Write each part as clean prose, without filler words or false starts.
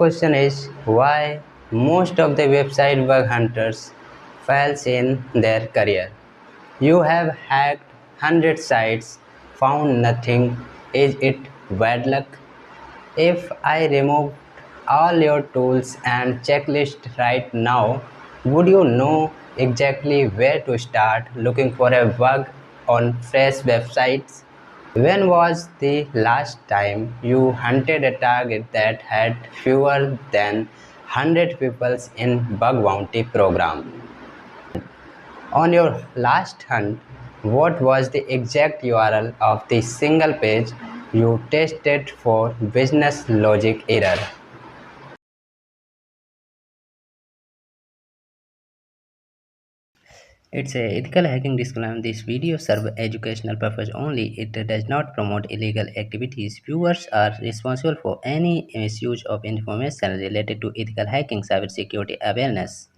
Question is why most of the website bug hunters fails in their career. You have hacked 100 sites, found nothing. Is it bad luck? If I removed all your tools and checklist right now, would you know exactly where to start looking for a bug on fresh websites? When was the last time you hunted a target that had fewer than 100 people in bug bounty program? On your last hunt, what was the exact URL of the single page you tested for business logic error? It's a ethical hacking disclaimer. This video serves educational purpose only. It does not promote illegal activities. Viewers are responsible for any misuse of information related to ethical hacking, cybersecurity awareness.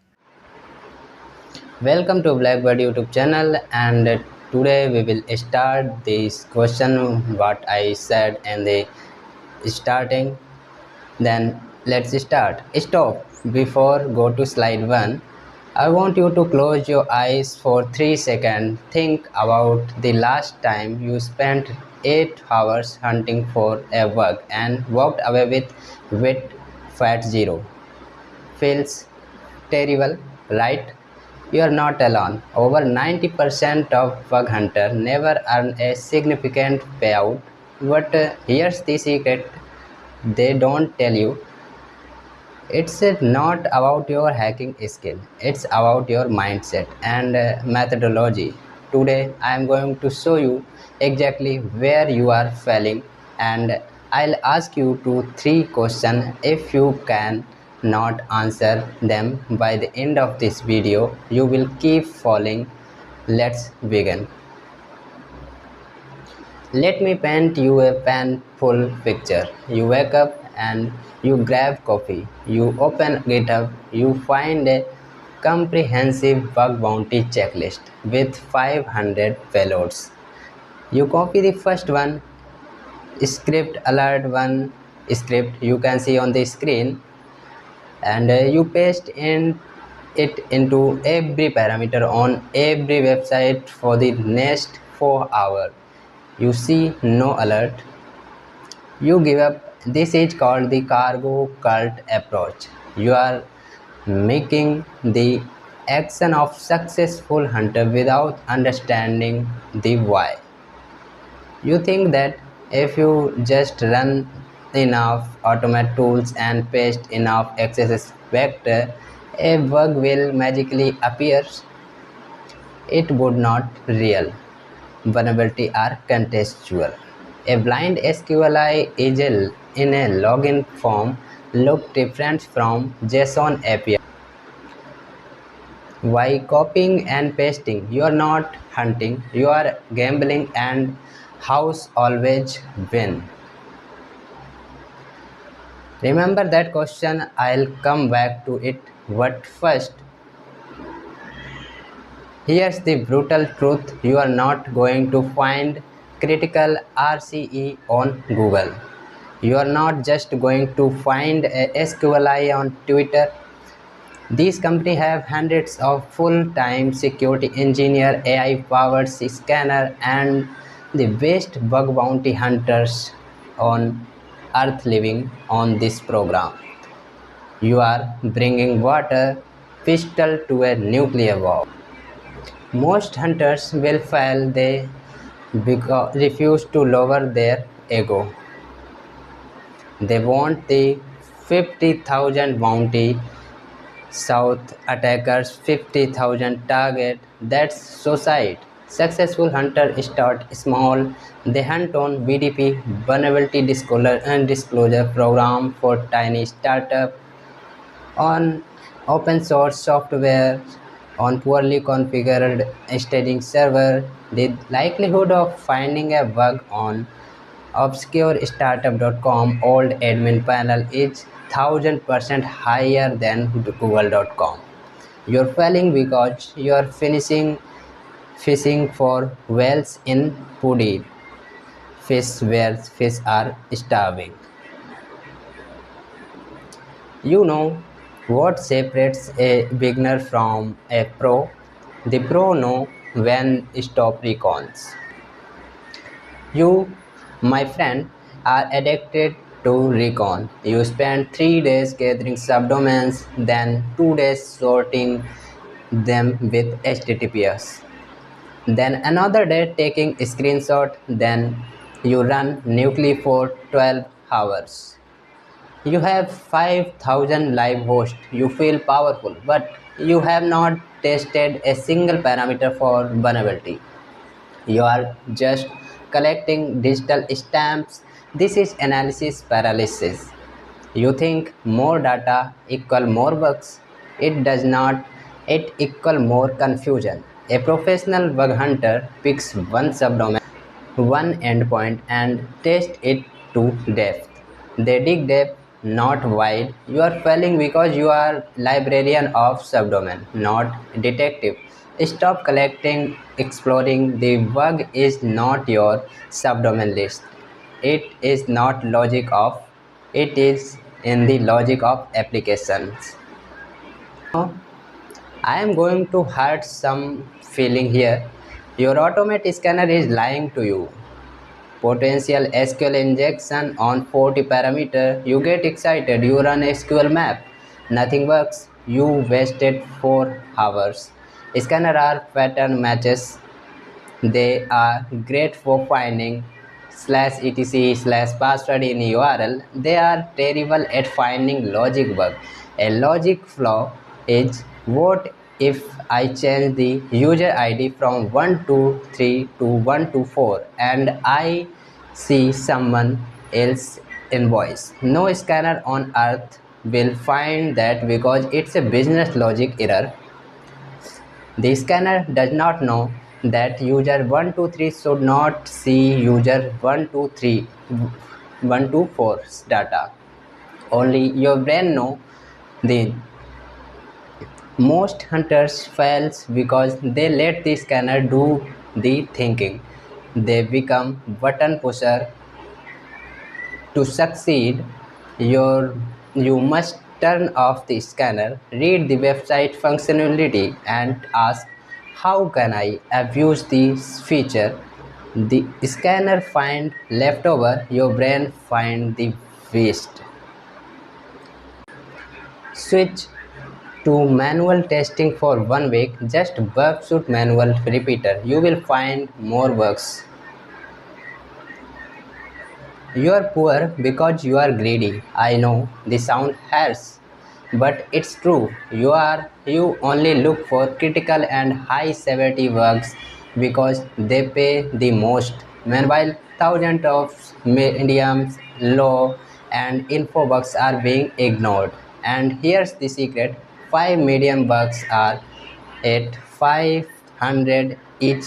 Welcome to Blackbird YouTube channel, and today we will start this question what I said in the starting. Then let's start. Stop before go to slide 1. I want you to close your eyes for 3 seconds. Think about the last time you spent 8 hours hunting for a bug and walked away with wet fat zero. Feels terrible, right? You are not alone. Over 90% of bug hunters never earn a significant payout. But here's the secret they don't tell you. It's not about your hacking skill, it's about your mindset and methodology. Today I am going to show you exactly where you are failing, and I'll ask you 2 3 questions. If you can not answer them by the end of this video, you will keep falling. Let's begin. Let me paint you a painful picture. You wake up and you grab coffee. You open GitHub. You find a comprehensive bug bounty checklist with 500 payloads. You copy the first one, script alert one script you can see on the screen, and you paste in it into every parameter on every website for the next 4 hours. You see no alert. You give up. This is called the cargo cult approach. You are making the action of successful hunter without understanding the why. You think that if you just run enough automate tools and paste enough XSS vector, a bug will magically appear. It would not real. Vulnerability are contextual. A blind SQLi easel in a login form look different from JSON API. Why copying and pasting? You are not hunting, you are gambling, and house always win. Remember that question, I'll come back to it. But first, here's the brutal truth, you are not going to find critical RCE on Google. You are not just going to find a SQLi on Twitter. These companies have hundreds of full-time security engineer, AI-powered scanner, and the best bug bounty hunters on earth living on this program. You are bringing water pistol to a nuclear war. Most hunters will fail they refuse to lower their ego. They want the 50,000 bounty, South attackers 50,000 target. That's suicide. Successful hunters start small. They hunt on BDP, vulnerability disclosure program for tiny startup, on open source software, on poorly configured staging server. The likelihood of finding a bug on obscure startup.com old admin panel is 1000% higher than google.com. You're failing because you're finishing fishing for whales in Pudi, fish where fish are starving. You know what separates a beginner from a pro? The pro know when stop recons. You, my friend, are addicted to recon. You spend 3 days gathering subdomains, then 2 days sorting them with HTTPS. Then another day taking screenshot, then you run nuclei for 12 hours. You have 5,000 live hosts. You feel powerful, but you have not tested a single parameter for vulnerability. You are just collecting digital stamps. This is analysis paralysis. You think more data equal more bugs. It does not. It equal more confusion. A professional bug hunter picks one subdomain, one endpoint and test it to depth. They dig deep, not wide. You are failing because you are librarian of subdomain, not detective. Stop collecting, exploring. The bug is not your subdomain list. It is not logic of. It is in the logic of applications. Now, I am going to hurt some feeling here. Your automate scanner is lying to you. Potential SQL injection on 40 parameter. You get excited, you run SQL map. Nothing works. You wasted 4 hours. Scanner are pattern matches. They are great for finding /etc/password in URL. They are terrible at finding logic bug. A logic flaw is what if I change the user ID from 123 to 124 and I see someone else invoice. No scanner on earth will find that because it's a business logic error. The scanner does not know that user 123 should not see user 123 124's data. Only your brain know. The most hunters fails because they let the scanner do the thinking. They become button pusher. To succeed, you must turn off the scanner, read the website functionality, and ask, how can I abuse this feature? The scanner find leftover, your brain find the waste. Switch to manual testing for 1 week, just bug shoot manual repeater. You will find more bugs. You are poor because you are greedy. I know the sound hurts, but it's true. You only look for critical and high severity bugs because they pay the most. Meanwhile, thousands of mediums, low, and info bugs are being ignored. And here's the secret: 5 medium bugs are at 500 each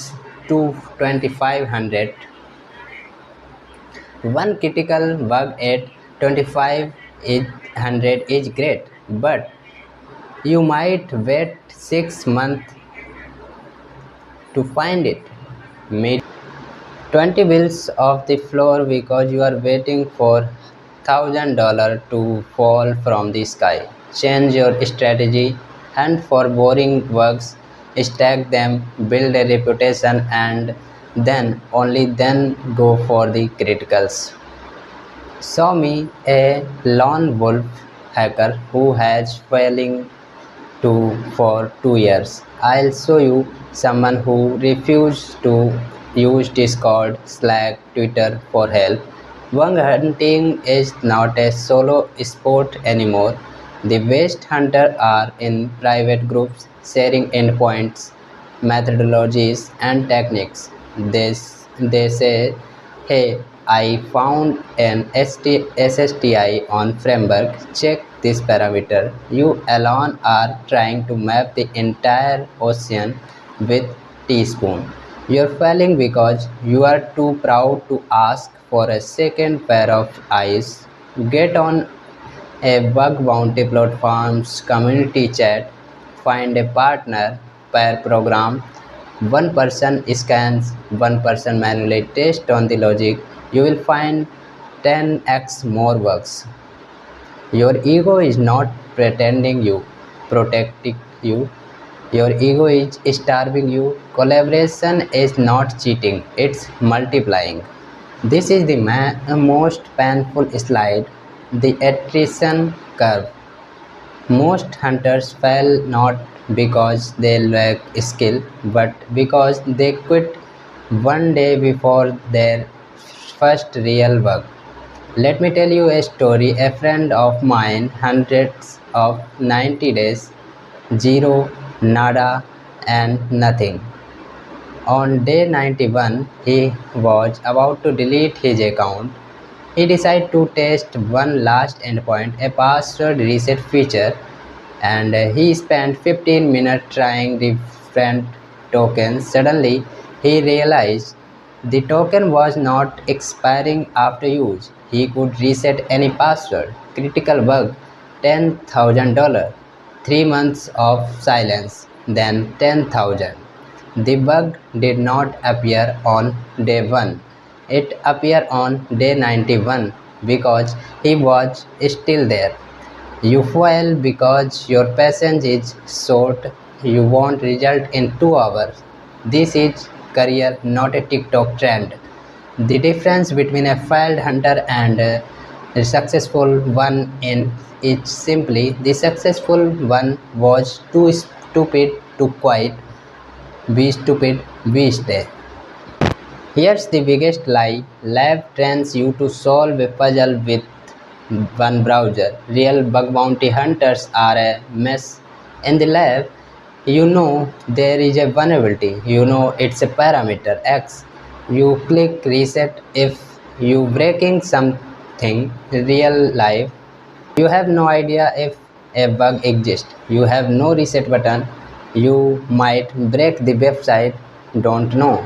to 2500. One critical bug at 2500 is great, but you might wait 6 months to find it. Maybe 20 bills off the floor because you are waiting for $1,000 to fall from the sky. Change your strategy, hunt for boring bugs, stack them, build a reputation, and then only then go for the criticals. Show me a lone wolf hacker who has failing for 2 years. I'll show you someone who refused to use Discord, Slack, Twitter for help. Bug hunting is not a solo sport anymore. The best hunters are in private groups sharing endpoints, methodologies, and techniques. They say, hey, I found an SSTI on framework. Check this parameter. You alone are trying to map the entire ocean with teaspoon. You're failing because you are too proud to ask for a second pair of eyes. Get on a bug bounty platform's community chat, find a partner, pair program. One person scans, one person manually tests on the logic. You will find 10x more bugs. Your ego is not pretending you, protecting you. Your ego is starving you. Collaboration is not cheating, it's multiplying. This is the most painful slide, the attrition curve. Most hunters fail not because they lack skill, but because they quit one day before their first real work. Let me tell you a story. A friend of mine, hundreds of 90 days, zero, nada, and nothing. On day 91, he was about to delete his account. He decided to test one last endpoint, a password reset feature, and he spent 15 minutes trying different tokens. Suddenly, he realized the token was not expiring after use. He could reset any password. Critical bug, $10,000. 3 months of silence, then 10,000. The bug did not appear on day 1. It appeared on day 91 because he was still there. You fail because your patience is short. You want result in 2 hours. This is career, not a TikTok trend. The difference between a failed hunter and a successful one is simply the successful one was too stupid to quit. Be stupid, be stay. Here's the biggest lie. Lab trains you to solve a puzzle with one browser. Real bug bounty hunters are a mess. In the lab, you know there is a vulnerability. You know it's a parameter X. You click reset. If you breaking something real life, you have no idea if a bug exists. You have no reset button. You might break the website, don't know.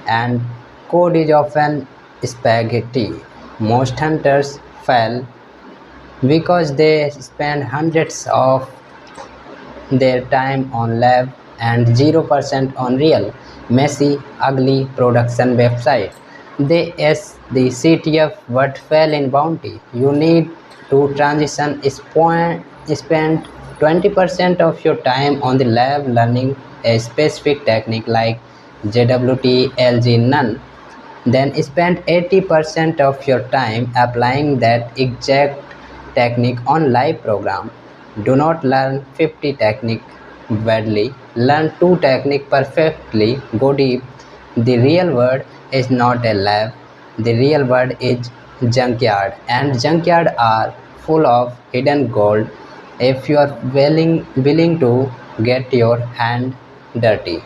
And code is often spaghetti. Most hunters fail because they spend hundreds of their time on lab and 0% on real, messy, ugly production website. They ask the CTF what fell in bounty. You need to transition spend 20% of your time on the lab learning a specific technique like JWT, LG, none. Then spend 80% of your time applying that exact technique on live program. Do not learn 50 technique badly. Learn 2 technique perfectly. Go deep. The real world is not a lab. The real world is junkyard, and junkyard are full of hidden gold if you are willing to get your hand dirty.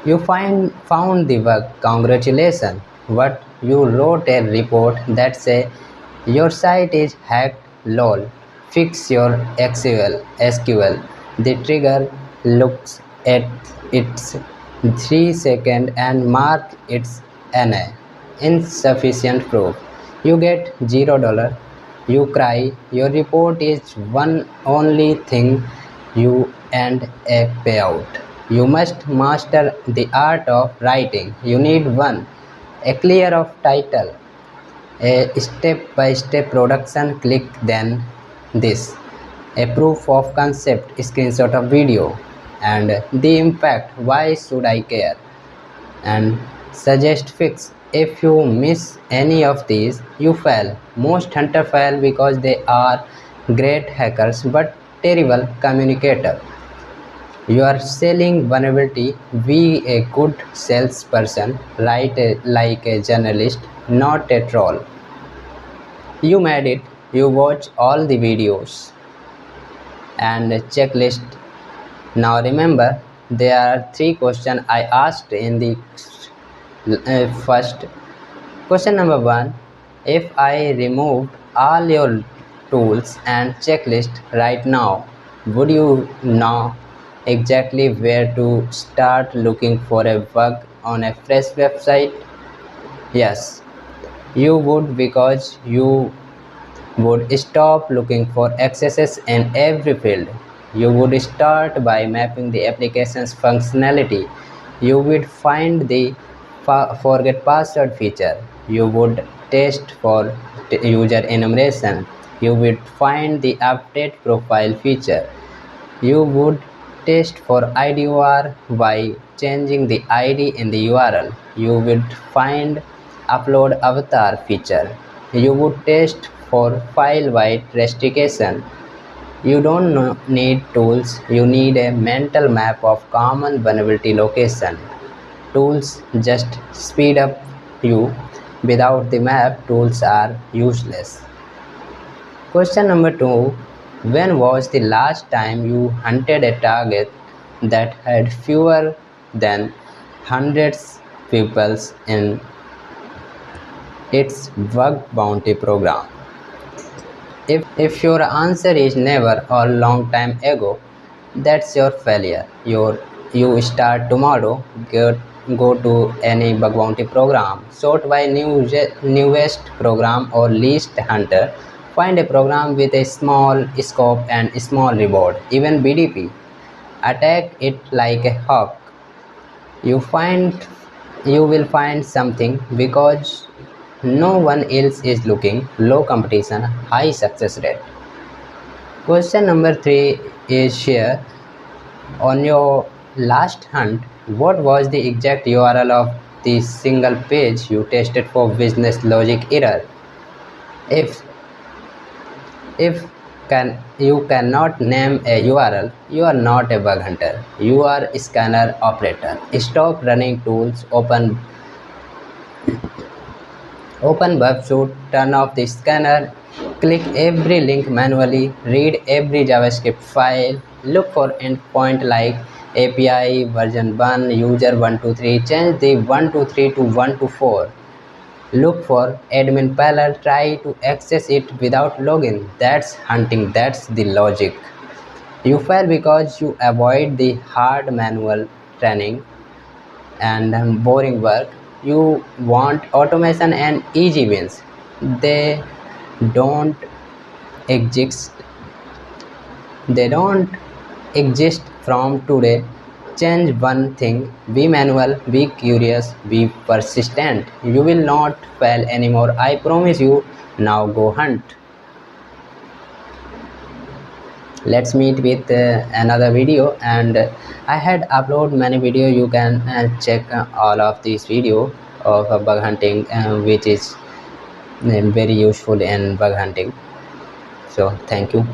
You found the bug. Congratulations. What you wrote a report that say your site is hacked. Lol. Fix your SQL. The trigger looks at its 3 seconds and mark its NA. Insufficient proof. You get $0. You cry. Your report is one only thing you and a payout. You must master the art of writing. You need one, a clear of title, a step-by-step production click, then this, a proof of concept screenshot of video, and the impact, why should I care, and suggest fix. If you miss any of these, you fail. Most hunters fail because they are great hackers but terrible communicators. You are selling vulnerability. Be a good salesperson. Write like a journalist, not a troll. You made it. You watch all the videos and checklist. Now remember, there are 3 questions I asked in the first. Question number 1. If I removed all your tools and checklist right now, would you know exactly where to start looking for a bug on a fresh website? Yes, you would, because you would stop looking for accesses in every field. You would start by mapping the application's functionality. You would find the forget password feature. You would test for user enumeration. You would find the update profile feature. You would test for IDOR by changing the ID in the URL. You would find upload avatar feature. You would test for file wide restriction. You don't need tools, you need a mental map of common vulnerability location. Tools just speed up you. Without the map, tools are useless. Question number 2. When was the last time you hunted a target that had fewer than hundreds pupils in its bug bounty program? If your answer is never or long time ago, that's your failure. You start tomorrow, go to any bug bounty program, sort by newest program or least hunter, find a program with a small scope and small reward, even BDP. Attack it like a hawk. You find you will find something because no one else is looking. Low competition, high success rate. Question number 3 is here. On your last hunt, what was the exact URL of the single page you tested for business logic error? If you cannot name a URL, you are not a bug hunter. You are a scanner operator. Stop running tools, open WebSuite, turn off the scanner, click every link manually, read every JavaScript file, look for endpoint like API version 1, user 123, change the 123 to 124. Look for admin panel, try to access it without login. That's hunting, that's the logic. You fail because you avoid the hard manual training and boring work. You want automation and easy wins. They don't exist. They don't exist from today. Change one thing. Be manual, be curious, be persistent. You will not fail anymore. I promise you. Now go hunt. Let's meet with another video, and I had upload many video. You can check all of these video of bug hunting, which is very useful in bug hunting. So thank you.